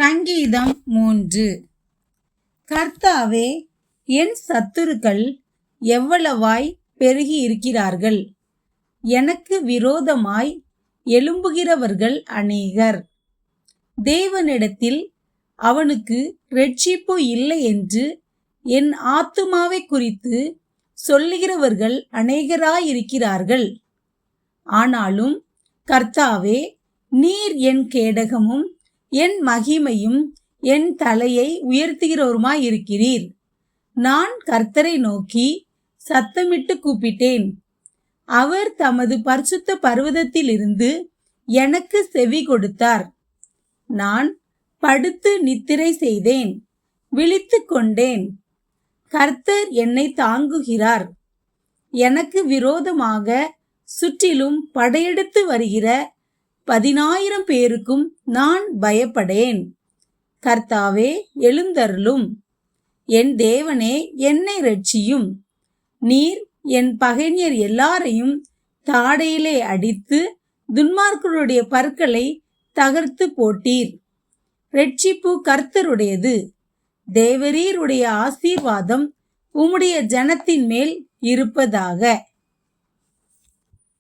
சங்கீதம் 3. கர்த்தாவே, என் சத்துருக்கள் எவ்வளவாய் பெருகி இருக்கிறார்கள்! எனக்கு விரோதமாய் எழும்புகிறவர்கள் அநேகர். தேவனிடத்தில் அவனுக்கு இரட்சிப்பு இல்லை என்று என் ஆத்துமாவை குறித்து சொல்லுகிறவர்கள் அநேகராயிருக்கிறார்கள். ஆனாலும் கர்த்தாவே, நீர் என் கேடகமும் என் மகிமையும் என் தலையை உயர்த்துகிறவருமாயிருக்கிறீர். நான் கர்த்தரை நோக்கி சத்தமிட்டு கூப்பிட்டேன். அவர் தமது பரிசுத்த பர்வதத்திலிருந்து எனக்கு செவி கொடுத்தார். நான் படுத்து நித்திரை செய்தேன், விழித்து கொண்டேன். கர்த்தர் என்னை தாங்குகிறார். எனக்கு விரோதமாக சுற்றிலும் படையெடுத்து வருகிற 10,000 பேருக்கும் நான் பயப்படேன். கர்த்தாவே, எழுந்தருளும். என் தேவனே, என்னை இரட்சியும். நீர் என் பகைஞர் எல்லாரையும் தாடையிலே அடித்து துன்மார்க்கருடைய பற்களை தகர்த்து போட்டீர். இரட்சிப்பு கர்த்தருடையது. தேவரீருடைய ஆசீர்வாதம் உம்முடைய ஜனத்தின் மேல் இருப்பதாக.